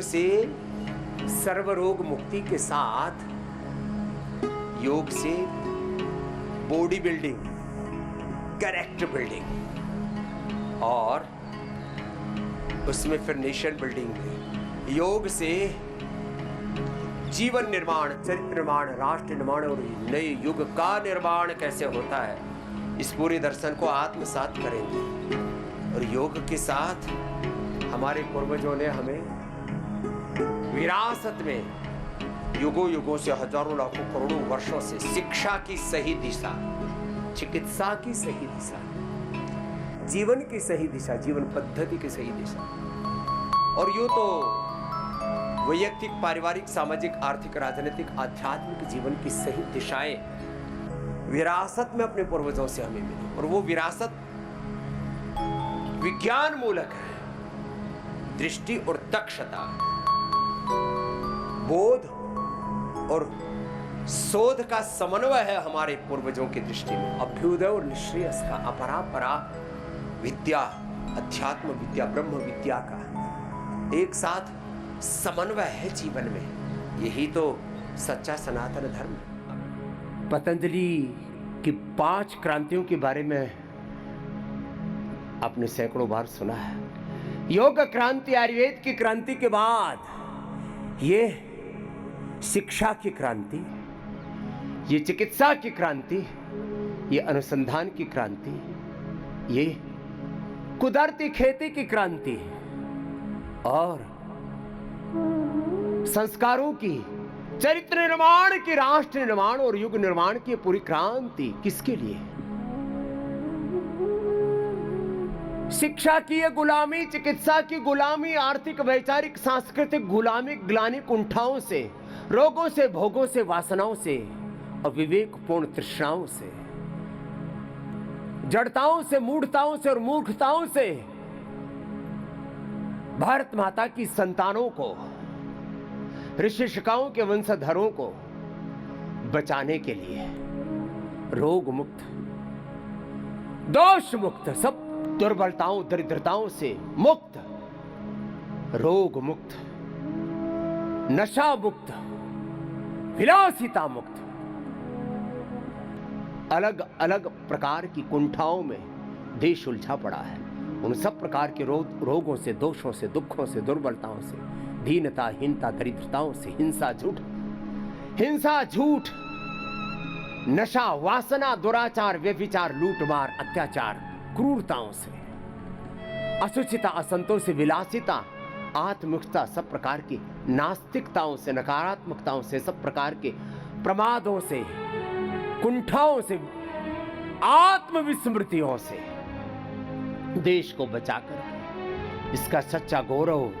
से सर्वरोग मुक्ति के साथ योग से बॉडी बिल्डिंग, कैरेक्टर बिल्डिंग और उसमें फिर नेशन बिल्डिंग, योग से जीवन निर्माण, चरित्र निर्माण, राष्ट्र निर्माण और नए युग का निर्माण कैसे होता है, इस पूरे दर्शन को आत्मसात करेंगे। और योग के साथ हमारे पूर्वजों ने हमें विरासत में युगों युगों से, हजारों लाखों करोड़ों वर्षों से शिक्षा की सही दिशा, चिकित्सा की सही दिशा, जीवन की सही दिशा, जीवन पद्धति की सही दिशा, और यूं तो वैयक्तिक, पारिवारिक, सामाजिक, आर्थिक, राजनीतिक, आध्यात्मिक जीवन की सही दिशाएं विरासत में अपने पूर्वजों से हमें मिली। और वो विरासत विज्ञान मूलक है। दृष्टि और दक्षता, बोध और शोध का समन्वय है हमारे पूर्वजों की दृष्टि में। अभ्युदय और निःश्रेयस का, अपरापरा विद्या, अध्यात्म विद्या, ब्रह्म विद्या का एक साथ समन्वय है जीवन में। यही तो सच्चा सनातन धर्म है। पतंजलि की 5 क्रांतियों के बारे में आपने सैकड़ों बार सुना है। योग क्रांति, आयुर्वेद की क्रांति के बाद ये शिक्षा की क्रांति, ये चिकित्सा की क्रांति, ये अनुसंधान की क्रांति, ये कुदरती खेती की क्रांति और संस्कारों की, चरित्र निर्माण की, राष्ट्र निर्माण और युग निर्माण की पूरी क्रांति किसके लिए? शिक्षा की ये गुलामी, चिकित्सा की गुलामी, आर्थिक, वैचारिक, सांस्कृतिक गुलामी, ग्लानि, कुंठाओं से, रोगों से, भोगों से, वासनाओं से और विवेकपूर्ण तृष्णाओं से, जड़ताओं से, मूढ़ताओं से और मूर्खताओं से भारत माता की संतानों को, ऋषिशिकाओं के वंशधरों को बचाने के लिए रोग मुक्त, दोष मुक्त, सब दुर्बलताओं, दरिद्रताओं से मुक्त, रोग मुक्त, नशा मुक्त, विलासिता मुक्त, अलग अलग प्रकार की कुंठाओं में देश उलझा पड़ा है। उन सब प्रकार के रोगों से, दोषों से, दुखों से, दुर्बलताओं से, दीनता, हीनता, दरिद्रताओं से, हिंसा, झूठ, नशा, वासना, दुराचार, व्यभिचार, लूटमार, अत्याचार, क्रूरताओं से, असुचिता, असंतोष से, विलासिता, आत्ममुखता, सब प्रकार की नास्तिकताओं से, नकारात्मकताओं से, सब प्रकार के प्रमादों से, कुंठाओं से, आत्मविस्मृतियों से देश को बचाकर इसका सच्चा गौरव,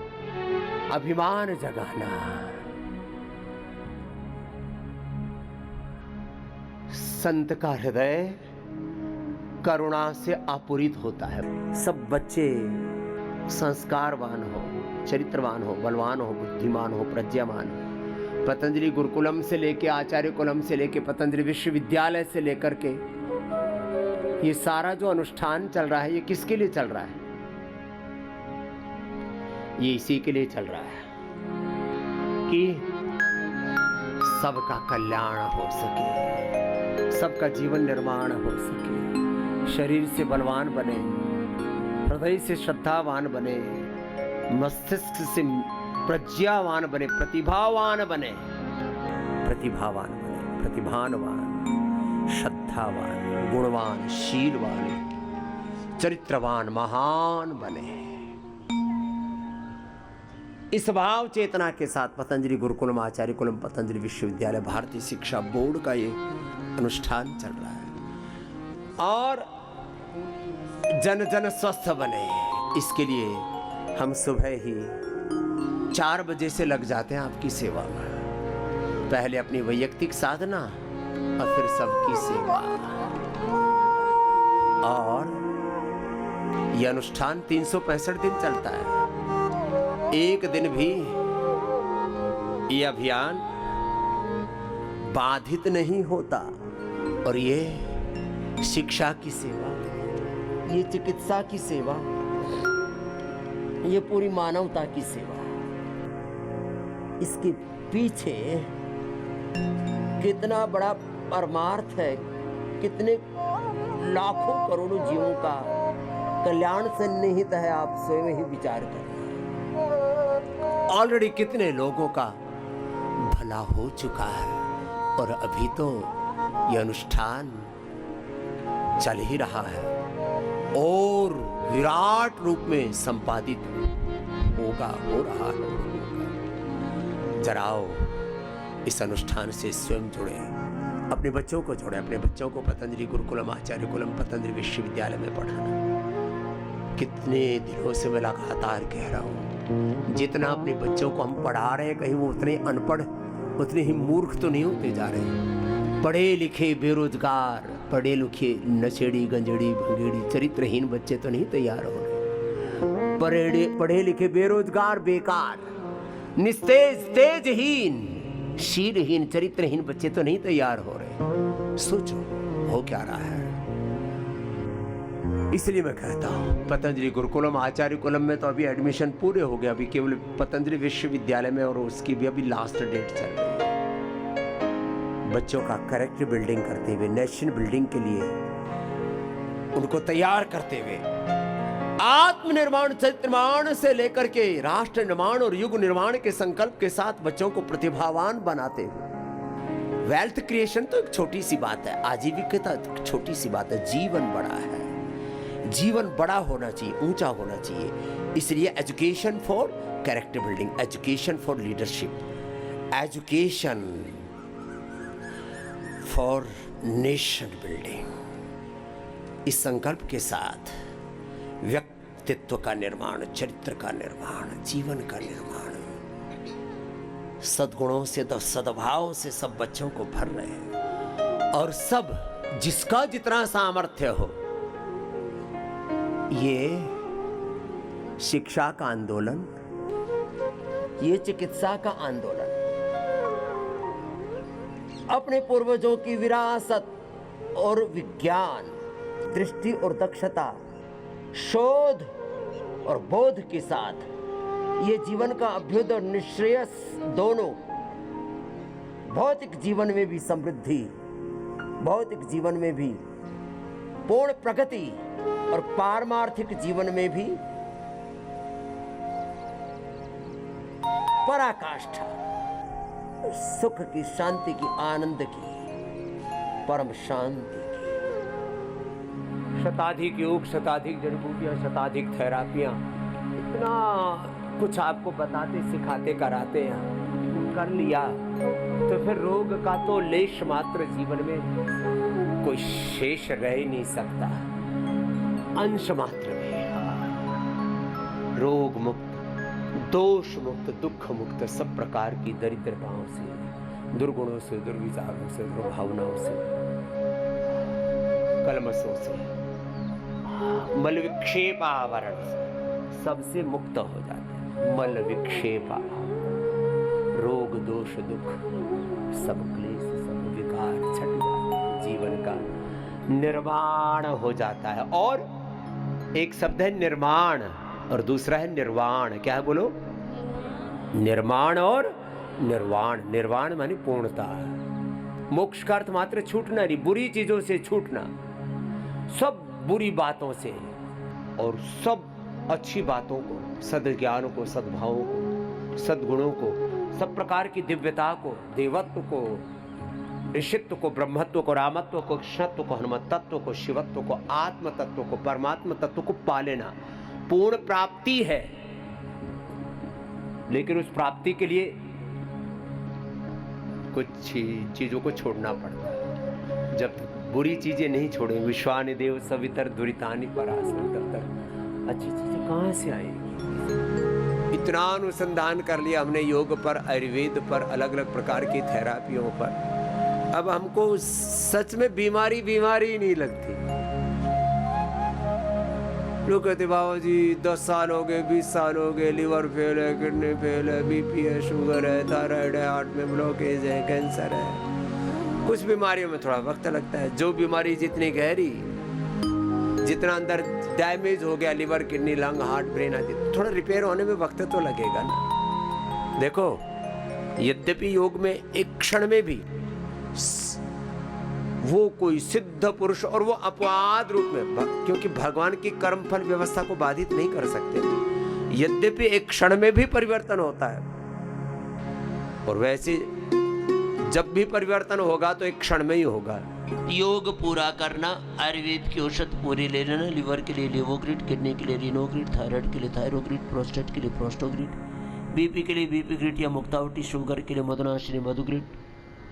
अभिमान जगाना। संत का हृदय करुणा से आपूरित होता है। सब बच्चे संस्कारवान हो, चरित्रवान हो, बलवान हो, बुद्धिमान हो, प्रज्ञावान हो। पतंजलि गुरुकुलम से लेके, आचार्य कुलम से लेके, पतंजलि विश्वविद्यालय से लेकर के ये सारा जो अनुष्ठान चल रहा है, ये किसके लिए चल रहा है? ये इसी के लिए चल रहा है कि सबका कल्याण हो सके, सबका जीवन निर्माण हो सके, शरीर से बलवान बने, हृदय से श्रद्धावान बने, मस्तिष्क से प्रज्ञावान बने, प्रतिभावान बने, प्रतिभावान, श्रद्धावान, गुणवान, शीलवान, चरित्रवान, महान बने। इस भाव चेतना के साथ पतंजलि गुरुकुलम, आचार्य कुलम, पतंजलि विश्वविद्यालय, भारतीय शिक्षा बोर्ड का ये अनुष्ठान चल रहा है। और जन जन स्वस्थ बने, इसके लिए हम सुबह ही 4 बजे से लग जाते हैं आपकी सेवा में। पहले अपनी वैयक्तिक साधना और फिर सबकी सेवा। और यह अनुष्ठान 365 दिन चलता है। एक दिन भी यह अभियान बाधित नहीं होता। और ये शिक्षा की सेवा, ये चिकित्सा की सेवा, ये पूरी मानवता की सेवा। इसके पीछे कितना बड़ा परमार्थ है, कितने लाखों करोड़ों जीवों का कल्याण सन्निहित है, आप स्वयं ही विचार करें। ऑलरेडी कितने लोगों का भला हो चुका है और अभी तो यह अनुष्ठान चल ही रहा है और विराट रूप में संपादित होगा, हो रहा है। जराओ इस अनुष्ठान से स्वयं जुड़े, अपने बच्चों को जोड़े, अपने बच्चों को पतंजलि गुरुकुलम आचार्य कुलम पतंजलि विश्वविद्यालय में पढ़ाना। कितने दिनों से मैं लगातार कह रहा हूँ, जितना अपने बच्चों को हम पढ़ा रहे हैं, कहीं वो उतने अनपढ़, उतने ही मूर्ख तो नहीं होते जा रहे। पढ़े लिखे बेरोजगार, पढ़े लिखे नशेड़ी गंजेड़ी भंगेड़ी चरित्रहीन बच्चे तो नहीं तैयार हो रहे। पढ़े लिखे बेरोजगार बेकार निस्तेज तेजहीन शीलहीन चरित्रहीन बच्चे तो नहीं तैयार हो रहे। सोचो हो क्या रहा है। इसलिए मैं कहता हूँ पतंजलि गुरुकुलम आचार्य कुलम में तो अभी एडमिशन पूरे हो गए, अभी केवल पतंजलि विश्वविद्यालय में और उसकी भी अभी लास्ट डेट चल रही है। बच्चों का कैरेक्टर बिल्डिंग करते हुए, नेशन बिल्डिंग के लिए उनको तैयार करते हुए, आत्मनिर्माण चरित्र निर्माण से लेकर के राष्ट्र निर्माण और युग निर्माण के संकल्प के साथ बच्चों को प्रतिभावान बनाते हुए। वेल्थ क्रिएशन तो एक छोटी सी बात है, आजीविका छोटी सी बात है, जीवन बड़ा है। जीवन बड़ा होना चाहिए, ऊंचा होना चाहिए। इसलिए education for character building, education for leadership, education for nation building. इस संकल्प के साथ व्यक्तित्व का निर्माण, चरित्र का निर्माण, जीवन का निर्माण, सद्गुणों से, सद्भाव से सब बच्चों को भर रहे हैं। और सब जिसका जितना सामर्थ्य हो, ये शिक्षा का आंदोलन, ये चिकित्सा का आंदोलन, अपने पूर्वजों की विरासत और विज्ञान, दृष्टि और दक्षता, शोध और बोध के साथ ये जीवन का अभ्युदय और निश्रेयस दोनों, भौतिक जीवन में भी समृद्धि, भौतिक जीवन में भी पूर्ण प्रगति और पारमार्थिक जीवन में भी पराकाष्ठा, सुख की, शांति की, आनंद की, परम शांति की। शताधिक योग, शताधिक जड़ी बूटियां, शताधिक थेरापियां, इतना कुछ आपको बताते सिखाते कराते हैं, कर लिया तो फिर रोग का तो लेश मात्र जीवन में कोई शेष रह ही नहीं सकता, अंश मात्र में। रोग मुक्त, दोष मुक्त, दुख मुक्त, सब प्रकार की दरिद्रताओं से, दुर्गुणों से, दुर्विचारों से, दुर्भावनाओं से, कलमशों से, मल विक्षेप आवरण से सबसे मुक्त हो जाते हैं। मल विक्षेप, रोग दोष दुख सब क्लेश, सब विकार छट जाते हैं, जीवन का निर्वाण हो जाता है। और एक शब्द है निर्माण और दूसरा है निर्वाण। क्या है बोलो? निर्माण और निर्वाण। निर्वाण माने पूर्णता। मोक्ष का अर्थ मात्र छूटना नहीं, बुरी चीजों से छूटना, सब बुरी बातों से और सब अच्छी बातों को, सद्ज्ञान को, सद्भावों को, सद्गुणों को, सब प्रकार की दिव्यता को, देवत्व को, ऋषित्व को, ब्रह्मत्व को, रामत्व को, कृष्णत्व को, हनुमत तत्व को, शिवत्व को, आत्म तत्व को, परमात्म तत्व को पा लेना पूर्ण प्राप्ति है। लेकिन उस प्राप्ति के लिए कुछ चीजों को छोड़ना पड़ता है। जब बुरी चीजें नहीं छोड़ेंगे, विश्वानि देव सवितर दुरितानि परासर, तब तक अच्छी चीजें कहां से आएंगी? इतना अनुसंधान कर लिया हमने योग पर, आयुर्वेद पर, अलग अलग प्रकार की थेरापियों पर, अब हमको सच में बीमारी ही नहीं लगती। लोग कहते बाबा जी 10 साल हो गए, 20 साल हो गए, लिवर फेल है, किडनी फेल है, बीपी है, शुगर है, थायराइड है, हार्ट में ब्लॉकेज है, कैंसर है। कुछ बीमारियों में थोड़ा वक्त लगता है। जो बीमारी जितनी गहरी, जितना अंदर डैमेज हो गया, liver, kidney, lung, heart, brain आदि, थोड़ा रिपेयर होने में वक्त तो लगेगा ना। देखो यद्यपि योग में एक क्षण में भी वो कोई सिद्ध पुरुष, और वो अपवाद रूप में, क्योंकि भगवान की कर्म फल व्यवस्था को बाधित नहीं कर सकते, यद्यपि एक क्षण में भी परिवर्तन होता है, और वैसे जब भी परिवर्तन होगा तो एक क्षण में ही होगा। योग पूरा करना, आयुर्वेद की औषध पूरी ले लेना, लिवर के लिए लिवोग्रिड, किडनी के लिए रिनोग्रिड, थायराइड के लिए थायरोग्रिड, प्रोस्टेट के लिए प्रोस्टोग्रिड, बीपी के लिए बीपी ग्रिड या मुक्तावटी, शुगर के लिए मधुनाशिनी मधुग्रिड,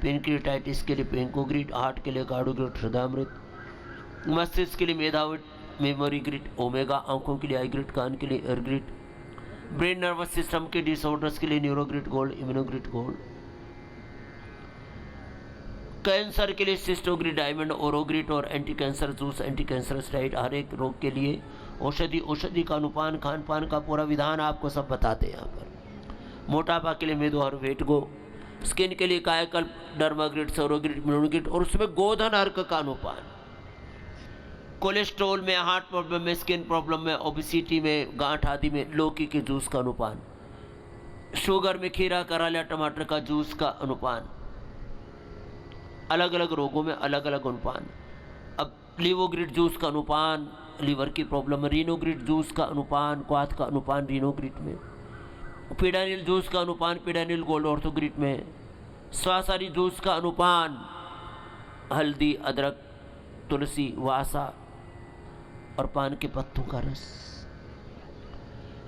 पेनक्रियाटाइटिस के लिए पेंकोग्रिड, हार्ट के लिए कार्डोग्रिड हृदयामृत, मस्तिष्क के लिए मेधाविट मेमोरी ग्रिड, ओमेगा, आंखों के लिए आई ग्रिड, कान के लिए air grid, brain nervous system के डिसऑर्डर्स के लिए neurogrid gold, immunogrid gold, cancer के लिए सिस्टोग्रिड डायमंड, ओरोग्रिड और anti cancer juice, anti cancer steroid, हर एक रोग के लिए औषधि का अनुपान, खान पान का पूरा विधान आपको सब बताते हैं यहाँ पर। मोटापा के लिए मेदो वेट गो, स्किन के लिए कायाकल्प, डर्माग्रिड, सौरोग्रिड, इम्यूनोग्रिड, और उसमें गोधन अर्क का अनुपान, कोलेस्ट्रॉल में, हार्ट प्रॉब्लम में, स्किन प्रॉब्लम में, ओबेसिटी में, गांठ आदि में लौकी के जूस का अनुपान, शुगर में खीरा, कराला, टमाटर का जूस का अनुपान, अलग अलग रोगों में अलग अलग अनुपान। अब लिवोग्रिड जूस का अनुपान लीवर की प्रॉब्लम में, रीनोग्रिड जूस का अनुपान, क्वाथ का अनुपान रीनोग्रिड में, पीडानिल जूस का अनुपान पीडानिल गोल्ड ऑर्थोग्रिड में, स्वासारी जूस का अनुपान हल्दी, अदरक, तुलसी, वासा और पान के पत्तों का रस,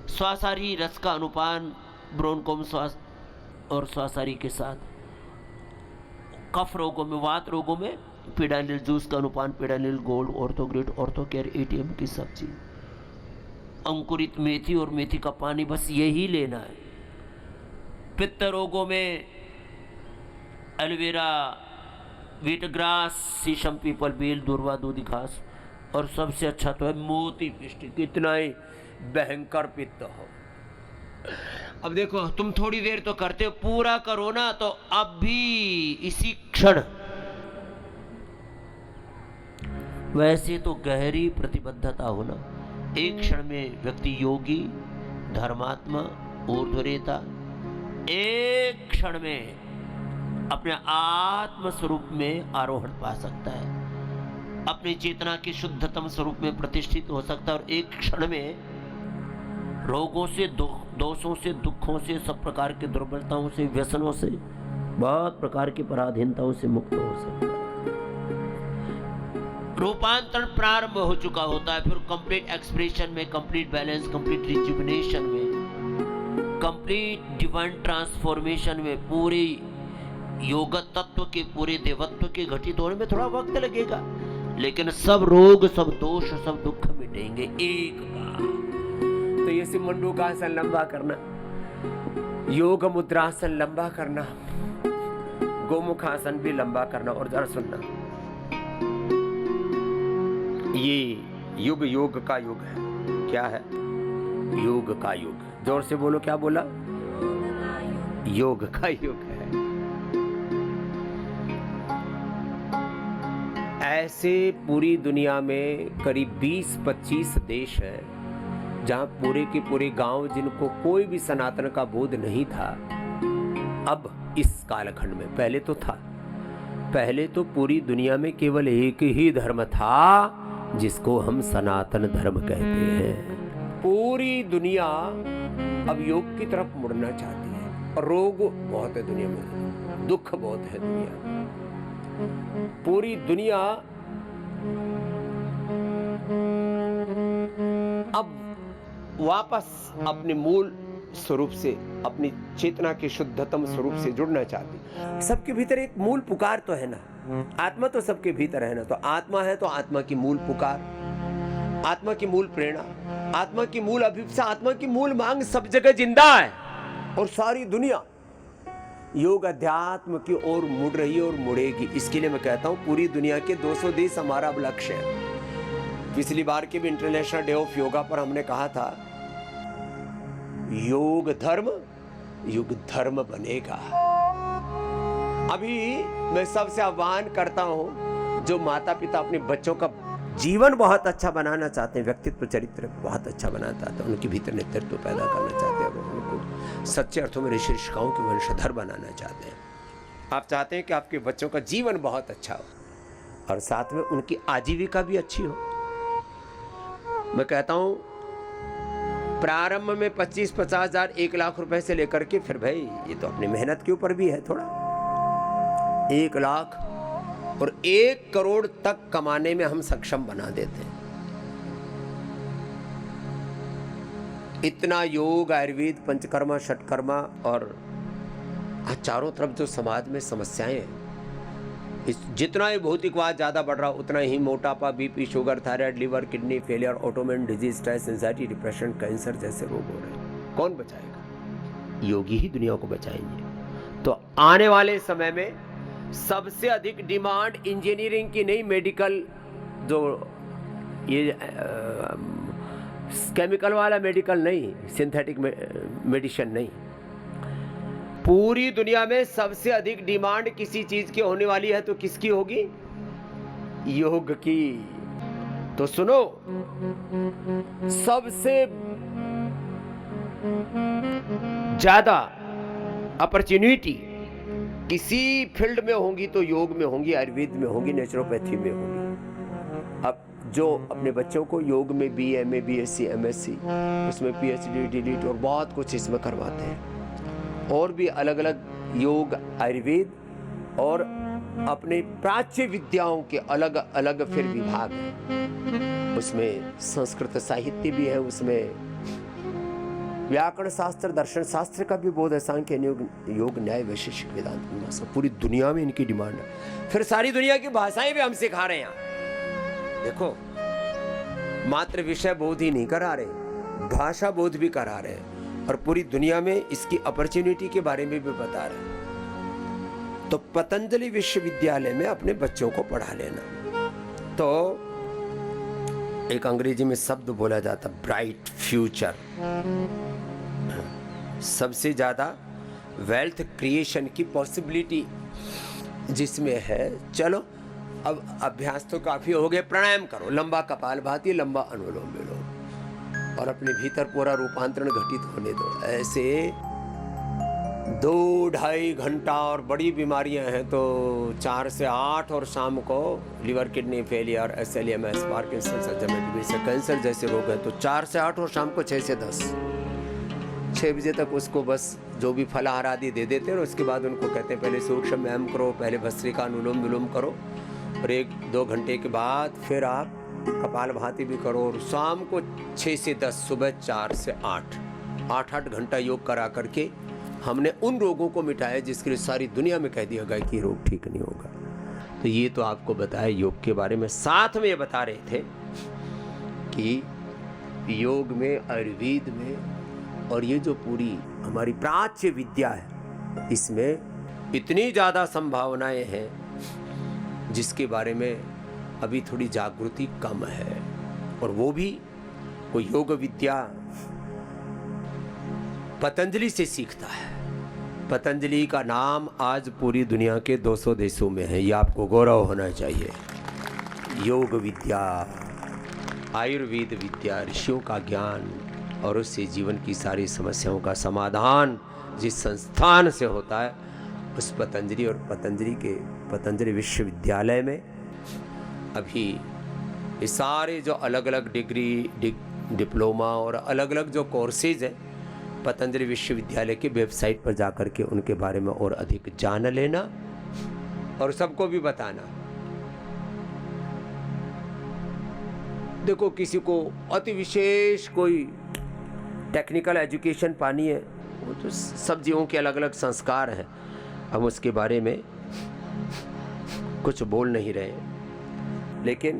स्वासारी रस का अनुपान ब्रोनकोम श्वास और स्वासारी के साथ, कफ रोगों में, वात रोगों में पीडानिल जूस का अनुपान पीडानिल गोल्ड ऑर्थोग्रिड, ऑर्थोकेयर, एटीएम की सब्जी, अंकुरित मेथी और मेथी का पानी, बस यही लेना है। पित्त रोगों में एलोवेरा, वीटग्रास, शीशम, पीपल, बेल, दूर्वा, दूधी घास, और सबसे अच्छा तो है मोती पिष्ट, कितना ही भयंकर पित्त हो। अब देखो तुम थोड़ी देर तो करते हो, पूरा करो ना तो अब भी इसी क्षण। वैसे तो गहरी प्रतिबद्धता होना, एक क्षण में व्यक्ति योगी, धर्मात्मा, ऊर्ध्वरेता, एक क्षण में अपने आत्म स्वरूप में आरोहण पा सकता है, अपनी चेतना के शुद्धतम स्वरूप में प्रतिष्ठित हो सकता है, और एक क्षण में रोगों से, दोषों से, दुखों से, सब प्रकार की दुर्बलताओं से, व्यसनों से, बहुत प्रकार की पराधीनताओं से मुक्त हो सकता है। रूपांतरण प्रारंभ हो चुका होता है, फिर कंप्लीट एक्सप्रेशन में, कंप्लीट बैलेंस, कंप्लीट रिजुविनेशन में, कंप्लीट डिवाइन ट्रांसफॉर्मेशन में, पूरे योग तत्व के, पूरे देवत्व के घटित होने में थोड़ा वक्त लगेगा, लेकिन सब रोग, सब दोष, सब दुख मिटेंगे एक बार। तो ये सिमंडू का आसन लंबा करना, योग मुद्रासन लंबा करना, गोमुख आसन भी लंबा करना, और जरा सुनना, ये युग योग का युग है। क्या है? योग का युग। जोर से बोलो, क्या बोला? योग का युग है। ऐसे पूरी दुनिया में करीब 20-25 देश हैं जहां पूरे के पूरे गांव, जिनको कोई भी सनातन का बोध नहीं था, अब इस कालखंड में, पहले तो था, पहले तो पूरी दुनिया में केवल एक ही धर्म था जिसको हम सनातन धर्म कहते हैं। पूरी दुनिया अब योग की तरफ मुड़ना चाहती है, और रोग बहुत है दुनिया में, दुख बहुत है दुनिया में। पूरी दुनिया अब वापस अपने मूल स्वरूप से, अपनी चेतना के शुद्धतम स्वरूप से जुड़ना चाहती। सबके भीतर एक मूल पुकार तो है ना, आत्मा तो सबके भीतर है ना, तो आत्मा है तो आत्मा की मूल पुकार, आत्मा की मूल प्रेरणा, आत्मा की मूल अभिप्सा, आत्मा की मूल मांग सब जगह जिंदा है। और सारी दुनिया योग अध्यात्म की ओर मुड़ रही है और मुड़ेगी। इसके लिए मैं कहता हूं पूरी दुनिया के 200 देश हमारा अब लक्ष्य है। पिछली बार के भी इंटरनेशनल डे ऑफ योगा पर हमने कहा था योग धर्म युग धर्म बनेगा। अभी मैं सबसे आह्वान करता हूं, जो माता पिता अपने बच्चों का जीवन बहुत अच्छा बनाना चाहते हैं, व्यक्तित्व चरित्र बहुत अच्छा बनाना चाहते हैं, उनके भीतर नेतृत्व पैदा करना चाहते हैं, उनको को सच्चे अर्थों में ऋषि ऋषिकाओं के वंशधर बनाना चाहते हैं। आप चाहते हैं कि आपके बच्चों का जीवन बहुत अच्छा हो और साथ में उनकी आजीविका भी अच्छी हो। मैं कहता हूं प्रारंभ में 25-50 हजार 1 लाख रुपए से लेकर के फिर भाई ये तो अपनी मेहनत के ऊपर भी है थोड़ा, 1 लाख और 1 करोड़ तक कमाने में हम सक्षम बना देते हैं। इतना योग, आयुर्वेद, पंचकर्मा, षटकर्मा और चारों तरफ जो समाज में समस्याएं हैं, जितना ही भौतिकवाद ज़्यादा बढ़ रहा उतना ही मोटापा, BP, sugar, thyroid, liver, kidney failure, autoimmune disease, stress, anxiety, depression, cancer जैसे रोग हो रहे हैं। कौन बचाएगा? योगी ही दुनिया को बचाएंगे। तो आने वाले समय में सबसे अधिक डिमांड इंजीनियरिंग की नहीं, मेडिकल, जो ये केमिकल वाला मेडिकल नहीं, सिंथेटिक मेडिसिन नहीं, पूरी दुनिया में सबसे अधिक डिमांड किसी चीज की होने वाली है तो किसकी होगी? योग की। तो सुनो, सबसे ज्यादा अपॉर्चुनिटी किसी फील्ड में होंगी तो योग में होंगी, आयुर्वेद में होंगी, नेचुरोपैथी में होंगी। अब जो अपने बच्चों को योग में BA, BSc, MSc, उसमें PhD, DLED और बहुत कुछ इसमें करवाते हैं, और भी अलग अलग योग, आयुर्वेद और अपने प्राच्य विद्याओं के अलग अलग फिर विभाग हैं। उसमें संस्कृत साहित्य भी है, उसमें व्याकरण शास्त्र, दर्शन शास्त्र का भी बोध है, सांख्य, योग, न्याय, वैशेषिक, वेदांत, मीमांसा। पूरी दुनिया में इनकी डिमांड है। फिर सारी दुनिया की भाषाएं भी हम सिखा रहे हैं यहाँ। देखो, मात्र विषय बोध ही नहीं करा रहे, भाषा बोध भी करा रहे हैं और पूरी दुनिया में इसकी अपॉर्चुनिटी के बारे में भी बता रहे हैं। तो पतंजलि विश्वविद्यालय में अपने बच्चों को पढ़ा लेना। तो एक अंग्रेजी में शब्द बोला जाता ब्राइट फ्यूचर, सबसे ज्यादा वेल्थ क्रिएशन की पॉसिबिलिटी जिसमें है। चलो अब अभ्यास तो काफी हो गए, प्राणायाम करो, लंबा कपालभाति, लंबा अनुलोम विलोम और अपने भीतर पूरा रूपांतरण घटित होने दो। ऐसे 2-2.5 घंटा, और बड़ी बीमारियां हैं तो 4 से 8, और शाम को liver, kidney failure, SLEMS, Parkinson's, Alzheimer, cancer जैसे रोग हैं तो 4 से 8 और शाम को 6 से 10। 6 बजे तक उसको बस जो भी फलाहार आदि दे देते हैं और उसके बाद उनको कहते हैं पहले सूक्ष्म व्यायाम करो, पहले भस्त्रिका, अनुलोम विलोम करो और 1-2 घंटे के बाद फिर आप कपालभाति भी करो, और शाम को 6 से 10, सुबह 4 से 8, 8 घंटा योग करा करके हमने उन रोगों को मिटाया जिसके लिए सारी दुनिया में कह दिया गया कि रोग ठीक नहीं होगा। तो ये तो आपको बताया योग के बारे में। साथ में ये बता रहे थे कि योग में, आयुर्वेद में और ये जो पूरी हमारी प्राच्य विद्या है, इसमें इतनी ज़्यादा संभावनाएं हैं जिसके बारे में अभी थोड़ी जागृति कम है। और वो भी कोई योग विद्या पतंजलि से सीखता है। पतंजलि का नाम आज पूरी दुनिया के 200 देशों में है, ये आपको गौरव होना चाहिए। योग विद्या, आयुर्वेद विद्या, ऋषियों का ज्ञान और उससे जीवन की सारी समस्याओं का समाधान जिस संस्थान से होता है, उस पतंजलि और पतंजलि विश्वविद्यालय में अभी ये सारे जो अलग अलग डिग्री, डिप्लोमा और अलग अलग जो कोर्सेज हैं, पतंजलि विश्वविद्यालय की वेबसाइट पर जाकर के उनके बारे में और अधिक जान लेना और सबको भी बताना। देखो, किसी को अति विशेष कोई टेक्निकल एजुकेशन पानी है, वो तो सब जीवों के अलग अलग संस्कार हैं, हम उसके बारे में कुछ बोल नहीं रहे, लेकिन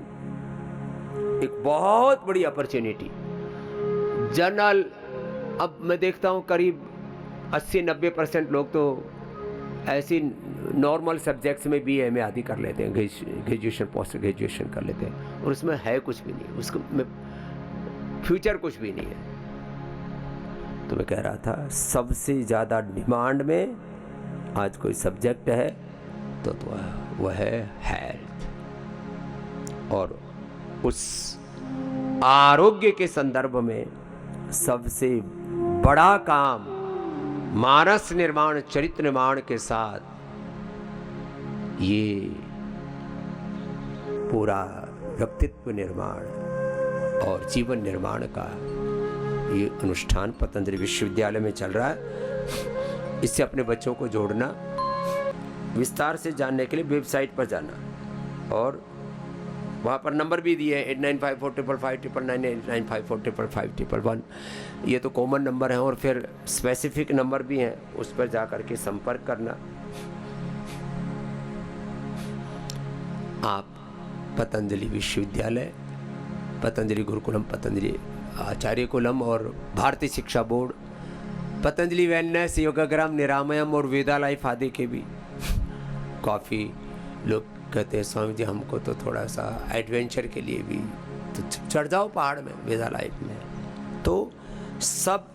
एक बहुत बड़ी अपॉर्चुनिटी जनरल, अब मैं देखता हूँ करीब 80-90% लोग तो ऐसी नॉर्मल सब्जेक्ट्स में भी MA आदि कर लेते हैं, ग्रेजुएशन, पोस्ट ग्रेजुएशन कर लेते हैं, और उसमें है कुछ भी नहीं, उसको में फ्यूचर कुछ भी नहीं है। तो मैं कह रहा था सबसे ज़्यादा डिमांड में आज कोई सब्जेक्ट है तो वह है हेल्थ, और उस आरोग्य के संदर्भ में सबसे बड़ा काम मानस निर्माण, चरित्र निर्माण के साथ ये पूरा व्यक्तित्व निर्माण और जीवन निर्माण का ये अनुष्ठान पतंजलि विश्वविद्यालय में चल रहा है। इससे अपने बच्चों को जोड़ना, विस्तार से जानने के लिए वेबसाइट पर जाना और वहाँ पर नंबर भी दिए हैं 8954555599 8954555511। ये तो कॉमन नंबर है और फिर स्पेसिफिक नंबर भी हैं, उस पर जा कर के संपर्क करना। आप पतंजलि विश्वविद्यालय, पतंजलि गुरुकुलम, पतंजलि आचार्य कुलम और भारतीय शिक्षा बोर्ड, पतंजलि वेलनेस, योगाग्राम, निरामयम और वेदा लाइफ आदि के भी काफ़ी लोग कहते हैं स्वामी जी हमको तो थोड़ा सा एडवेंचर के लिए भी तो चढ़ जाओ पहाड़ में, वेदा लाइफ में। तो सब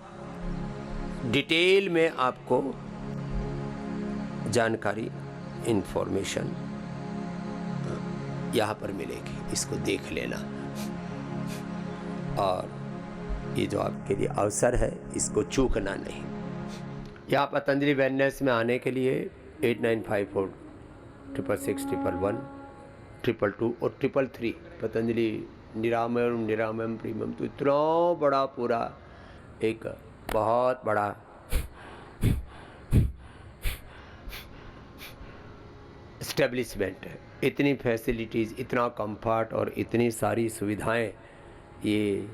डिटेल में आपको जानकारी, इंफॉर्मेशन यहाँ पर मिलेगी, इसको देख लेना। और ये जो आपके लिए अवसर है इसको चूकना नहीं। यहाँ पतंजलि वेलनेस में आने के लिए 8954666111 और 333 पतंजलि निरामयम प्रीमियम, तो इतना बड़ा पूरा एक बहुत बड़ा एस्टेब्लिशमेंट है। इतनी फैसिलिटीज़, इतना कंफर्ट और इतनी सारी सुविधाएं, ये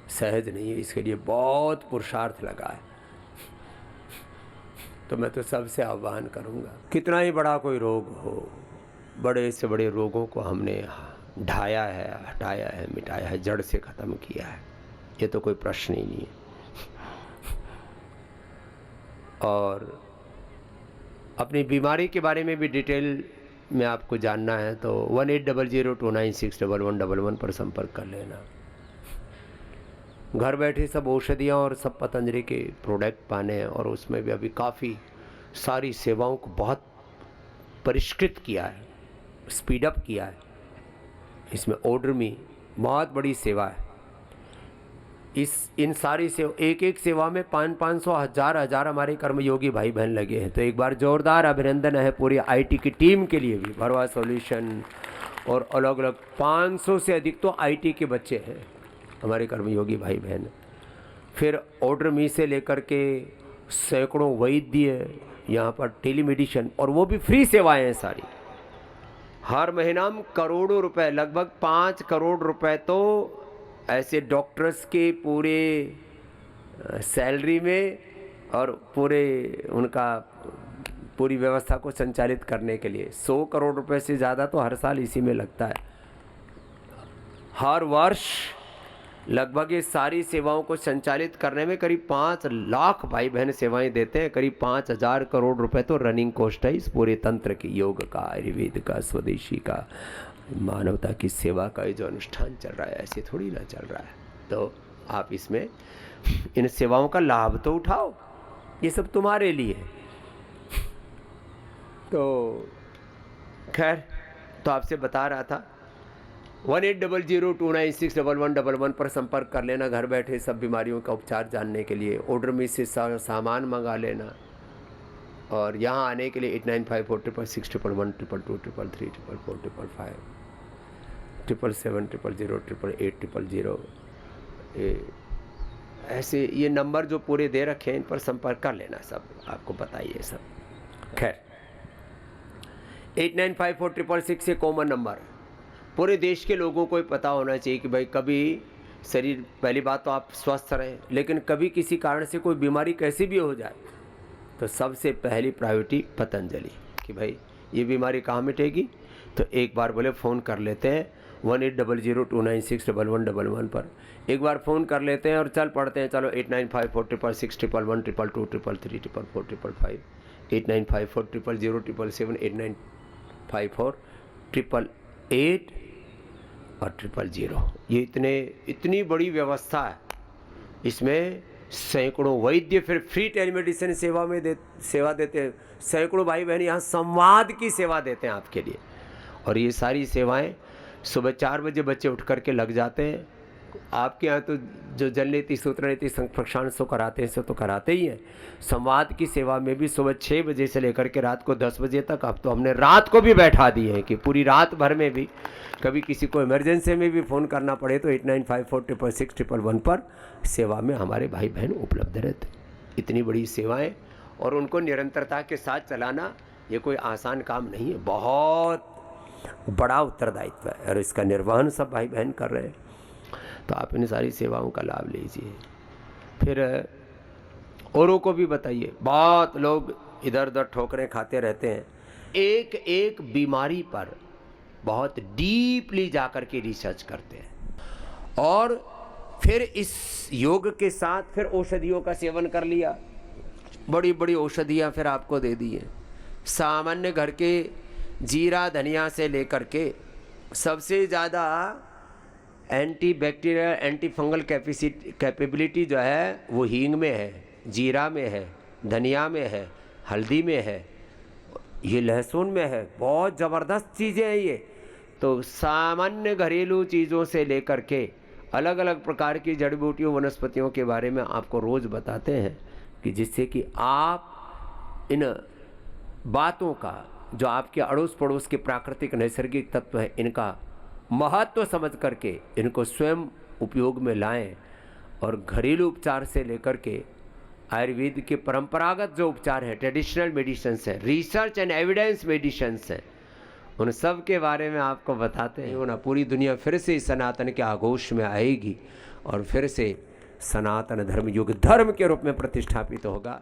सहज नहीं है। इसके लिए बहुत पुरुषार्थ लगा है। तो मैं तो सबसे आह्वान करूंगा, कितना ही बड़ा कोई रोग हो, बड़े से बड़े रोगों को हमने ढाया है, हटाया है, मिटाया है, जड़ से ख़त्म किया है। ये तो कोई प्रश्न ही नहीं है। और अपनी बीमारी के बारे में भी डिटेल में आपको जानना है तो 180029611111 पर संपर्क कर लेना। घर बैठे सब औषधियाँ और सब पतंजलि के प्रोडक्ट पाने हैं और उसमें भी अभी काफ़ी सारी सेवाओं को बहुत परिष्कृत किया है, स्पीड अप किया है। इसमें ऑर्डर में बहुत बड़ी सेवा है। इन सारी एक सेवा में 500 हजार हमारे कर्मयोगी भाई बहन लगे हैं। तो एक बार जोरदार अभिनंदन है पूरी आईटी की टीम के लिए भी। भरवा सॉल्यूशन और अलग अलग 500 से अधिक तो आईटी के बच्चे हैं हमारे कर्मयोगी भाई बहन। फिर ऑर्डर मी से लेकर के सैकड़ों वैद्य यहाँ पर टेलीमेडिसिन, और वो भी फ्री सेवाएं हैं सारी। हर महीना करोड़ों रुपए, लगभग 5 करोड़ रुपए तो ऐसे डॉक्टर्स के पूरे सैलरी में और पूरे उनका पूरी व्यवस्था को संचालित करने के लिए 100 करोड़ रुपए से ज़्यादा तो हर साल इसी में लगता है। हर वर्ष लगभग ये सारी सेवाओं को संचालित करने में करीब 5 लाख भाई बहन सेवाएं देते हैं। करीब 5000 करोड़ रुपए तो रनिंग कॉस्ट है इस पूरे तंत्र की, योग का, आयुर्वेद का, स्वदेशी का, मानवता की सेवा का ये जो अनुष्ठान चल रहा है, ऐसे थोड़ी ना चल रहा है। तो आप इसमें इन सेवाओं का लाभ तो उठाओ, ये सब तुम्हारे लिए। तो खैर, तो आपसे बता रहा था 180029611111 पर संपर्क कर लेना। घर बैठे सब बीमारियों का उपचार जानने के लिए ऑर्डर में से सामान मंगा लेना। और यहाँ आने के लिए 89546611223334555577000000 ऐसे ये नंबर जो पूरे दे रखे हैं इन पर संपर्क कर लेना। सब आपको बताइए सब। खैर 895466 ये कॉमन नंबर पूरे देश के लोगों को पता होना चाहिए कि भाई कभी शरीर, पहली बात तो आप स्वस्थ रहें, लेकिन कभी किसी कारण से कोई बीमारी कैसी भी हो जाए तो सबसे पहली प्रायोरिटी पतंजलि कि भाई ये बीमारी कहाँ मिटेगी। तो एक बार बोले फ़ोन कर लेते हैं 180029611111 पर एक बार फ़ोन कर लेते हैं और चल पड़ते हैं। चलो 895466111133333445 8954000077 895488 और 000। ये इतनी बड़ी व्यवस्था है। इसमें सैकड़ों वैद्य फिर फ्री टेलीमेडिसिन सेवा देते हैं। सैकड़ों भाई बहन यहाँ संवाद की सेवा देते हैं आपके लिए। और ये सारी सेवाएं सुबह 4 बजे बच्चे उठ करके लग जाते हैं आपके यहाँ तो जो जल नीति, सूत्र नीति, संघ प्रक्षाण सो कराते हैं, सो तो कराते ही हैं। संवाद की सेवा में भी सुबह 6 बजे से लेकर के रात को 10 बजे तक, अब तो हमने रात को भी बैठा दिए हैं कि पूरी रात भर में भी कभी किसी को इमरजेंसी में भी फ़ोन करना पड़े तो 89546611 पर सेवा में हमारे भाई बहन उपलब्ध रहते। इतनी बड़ी सेवाएं और उनको निरंतरता के साथ चलाना ये कोई आसान काम नहीं है, बहुत बड़ा उत्तरदायित्व है और इसका निर्वहन सब भाई बहन कर रहे हैं। तो आप इन सारी सेवाओं का लाभ लीजिए। फिर औरों को भी बताइए। बहुत लोग इधर उधर ठोकरें खाते रहते हैं, एक एक बीमारी पर बहुत डीपली जाकर के रिसर्च करते हैं और फिर इस योग के साथ फिर औषधियों का सेवन कर लिया, बड़ी बड़ी औषधियाँ फिर आपको दे दी हैं। सामान्य घर के जीरा धनिया से लेकर के सबसे ज़्यादा anti bacterial anti fungal capability जो है वो हींग में है, जीरा में है, धनिया में है, हल्दी में है, ये लहसुन में है। बहुत ज़बरदस्त चीज़ें हैं ये। तो सामान्य घरेलू चीज़ों से लेकर के अलग अलग प्रकार की जड़ी बूटियों वनस्पतियों के बारे में आपको रोज़ बताते हैं कि जिससे कि आप इन बातों का, जो आपके अड़ोस पड़ोस के प्राकृतिक नैसर्गिक तत्व है, इनका महत्व समझ करके इनको स्वयं उपयोग में लाएं और घरेलू उपचार से लेकर के आयुर्वेद के परंपरागत जो उपचार हैं, ट्रेडिशनल मेडिसिन्स हैं, रिसर्च एंड एविडेंस मेडिसिन्स हैं, उन सब के बारे में आपको बताते हैं। ना पूरी दुनिया फिर से सनातन के आघोष में आएगी और फिर से सनातन धर्म युग धर्म के रूप में प्रतिष्ठापित होगा।